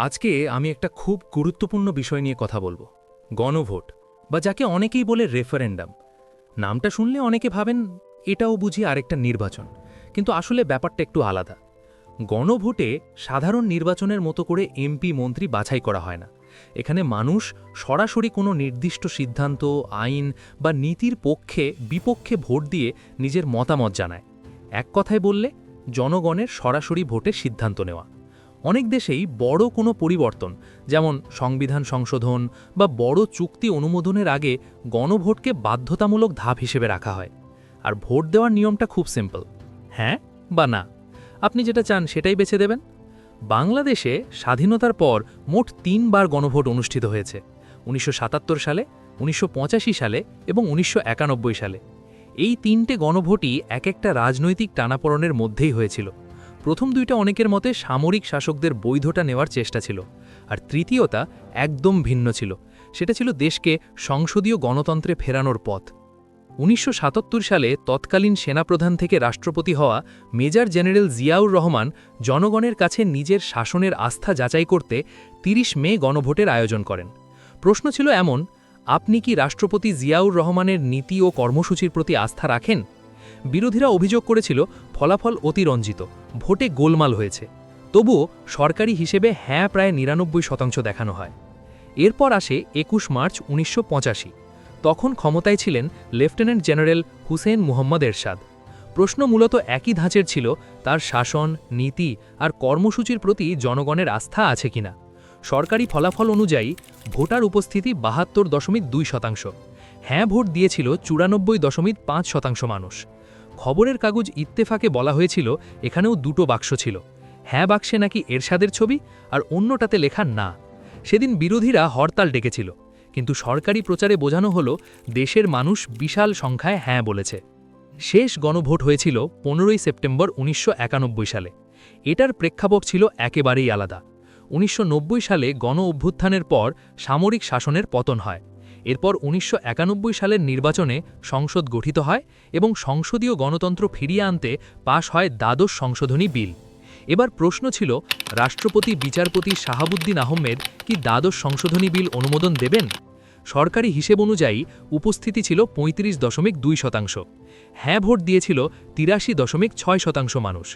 আজকে আমি একটা খুব গুরুত্বপূর্ণ বিষয় নিয়ে কথা বলবো। গণভোট, বা যাকে অনেকেই বলে রেফারেন্ডাম। নামটা শুনলে অনেকে ভাবেন এটাও বুঝি আরেকটা নির্বাচন, কিন্তু আসলে ব্যাপারটা একটু আলাদা। গণভোটে সাধারণ নির্বাচনের মতো করে এমপি মন্ত্রী বাছাই করা হয় না। এখানে মানুষ সরাসরি কোনো নির্দিষ্ট সিদ্ধান্ত, আইন বা নীতির পক্ষে বিপক্ষে ভোট দিয়ে নিজের মতামত জানায়। এক কথায় বললে, জনগণের সরাসরি ভোটে সিদ্ধান্ত নেওয়া। অনেক দেশেই বড় কোনো পরিবর্তন, যেমন সংবিধান সংশোধন বা বড় চুক্তি অনুমোদনের আগে গণভোটকে বাধ্যতামূলক ধাপ হিসেবে রাখা হয়। আর ভোট দেওয়ার নিয়মটা খুব সিম্পল, হ্যাঁ বা না। আপনি যেটা চান সেটাই বেছে দেবেন। বাংলাদেশে স্বাধীনতার পর মোট ৩বার গণভোট অনুষ্ঠিত হয়েছে: ১৯৭৭ সালে, ১৯৮৫ সালে এবং ১৯৯১ সালে। এই ৩টে গণভোটই এক একটা রাজনৈতিক টানাপোড়েনের মধ্যেই হয়েছিল। প্রথম দুইটা অনেকের মতে সামরিক শাসকদের বৈধতা নেওয়ার চেষ্টা ছিল, আর তৃতীয়টা একদম ভিন্ন ছিল। সেটা ছিল দেশকে সংসদীয় গণতন্ত্রে ফেরানোর পথ। ১৯৭৭ সালে তৎকালীন সেনাপ্রধান থেকে রাষ্ট্রপতি হওয়া মেজর জেনারেল জিয়াউর রহমান জনগণের কাছে নিজের শাসনের আস্থা যাচাই করতে ৩০ মে গণভোটের আয়োজন করেন। প্রশ্ন ছিল এমন: আপনি কি রাষ্ট্রপতি জিয়াউর রহমানের নীতি ও কর্মসূচির প্রতি আস্থা রাখেন? বিরোধীরা অভিযোগ করেছিল ফলাফল অতিরঞ্জিত, ভোটে গোলমাল হয়েছে। তবুও সরকারি হিসেবে হ্যাঁ প্রায় ৯৯% দেখানো হয়। এরপর আসে ২১ মার্চ ১৯৮৫। তখন ক্ষমতায় ছিলেন লেফটেন্যান্ট জেনারেল হুসেন মুহম্মদ এরশাদ। প্রশ্ন মূলত একই ধাঁচের ছিল, তার শাসন, নীতি আর কর্মসূচির প্রতি জনগণের আস্থা আছে কিনা। সরকারি ফলাফল অনুযায়ী ভোটার উপস্থিতি ৭২.২%। হ্যাঁ ভোট দিয়েছিল ৯৪.৫% মানুষ। খবরের কাগজ ইত্তেফাকে বলা হয়েছিল এখানেও দুটো বাক্স ছিল, হ্যাঁ বাক্সে নাকি এরশাদের ছবি আর অন্যটাতে লেখা না। সেদিন বিরোধীরা হরতাল ডেকেছিল, কিন্তু সরকারি প্রচারে বোঝানো হলো দেশের মানুষ বিশাল সংখ্যায় হ্যাঁ বলেছে। শেষ গণভোট হয়েছিল ১৫ই সেপ্টেম্বর ১৯৯১ সালে। এটার প্রেক্ষাপট ছিল একেবারেই আলাদা। ১৯৯০ সালে গণ অভ্যুত্থানের পর সামরিক শাসনের পতন হয়। এরপর ১৯৯১ সালের নির্বাচনে সংসদ গঠিত হয় এবং সংসদীয় গণতন্ত্র ফিরিয়ে আনতে পাশ হয় দ্বাদশ সংশোধনী বিল। এবার প্রশ্ন ছিল, রাষ্ট্রপতি বিচারপতি শাহাবুদ্দিন আহমেদ কি দ্বাদশ সংশোধনী বিল অনুমোদন দেবেন? সরকারি হিসেব অনুযায়ী উপস্থিতি ছিল ৩৫.২%। হ্যাঁ ভোট দিয়েছিল ৮৩.৬% মানুষ,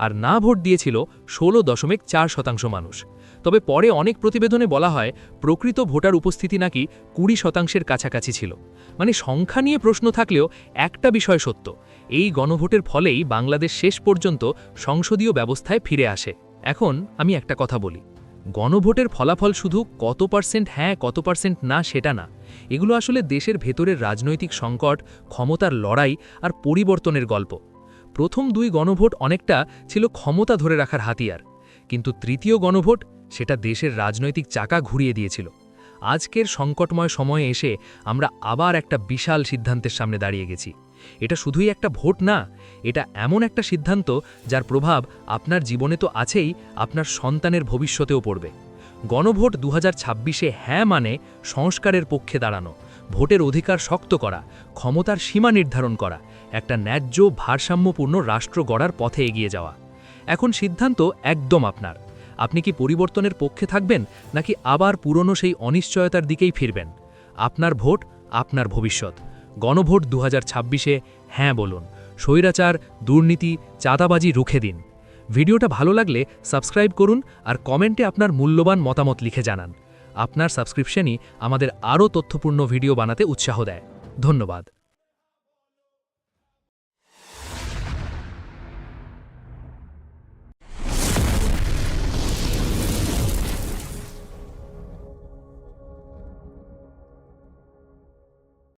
আর না ভোট দিয়েছিল ১৬.৪% মানুষ। তবে পরে অনেক প্রতিবেদনে বলা হয় প্রকৃত ভোটার উপস্থিতি নাকি ২০% কাছাকাছি ছিল। মানে সংখ্যা নিয়ে প্রশ্ন থাকলেও একটা বিষয় সত্য, এই গণভোটের ফলেই বাংলাদেশ শেষ পর্যন্ত সংসদীয় ব্যবস্থায় ফিরে আসে। এখন আমি একটা কথা বলি, গণভোটের ফলাফল শুধু কত পার্সেন্ট হ্যাঁ কত পার্সেন্ট না সেটা না। এগুলো আসলে দেশের ভেতরের রাজনৈতিক সংকট, ক্ষমতার লড়াই আর পরিবর্তনের গল্প। প্রথম দুই গণভোট অনেকটা ছিল ক্ষমতা ধরে রাখার হাতিয়ার, কিন্তু তৃতীয় গণভোট সেটা দেশের রাজনৈতিক চাকা ঘুরিয়ে দিয়েছিল। আজকের সংকটময় সময়ে এসে আমরা আবার একটা বিশাল সিদ্ধান্তের সামনে দাঁড়িয়ে গেছি। এটা শুধুই একটা ভোট না, এটা এমন একটা সিদ্ধান্ত যার প্রভাব আপনার জীবনে তো আছেই, আপনার সন্তানের ভবিষ্যতেও পড়বে। গণভোট ২০২৬-এ হ্যাঁ মানে সংস্কারের পক্ষে দাঁড়ানো, ভোটের অধিকার শক্ত করা, ক্ষমতার সীমা নির্ধারণ করা, একটা ন্যায্য ভারসাম্যপূর্ণ রাষ্ট্র গড়ার পথে এগিয়ে যাওয়া। এখন সিদ্ধান্ত একদম আপনার। আপনি কি পরিবর্তনের পক্ষে থাকবেন, নাকি আবার পুরনো সেই অনিশ্চয়তার দিকেই ফিরবেন? আপনার ভোট, আপনার ভবিষ্যৎ। গণভোট ২০২৬-এ হ্যাঁ বলুন। স্বৈরাচার, দুর্নীতি, চাঁদাবাজি রুখে দিন। ভিডিওটা ভালো লাগলে সাবস্ক্রাইব করুন আর কমেন্টে আপনার মূল্যবান মতামত লিখে জানান। আপনার সাবস্ক্রিপশনই আমাদের আরও তথ্যপূর্ণ ভিডিও বানাতে উৎসাহ দেয়। ধন্যবাদ।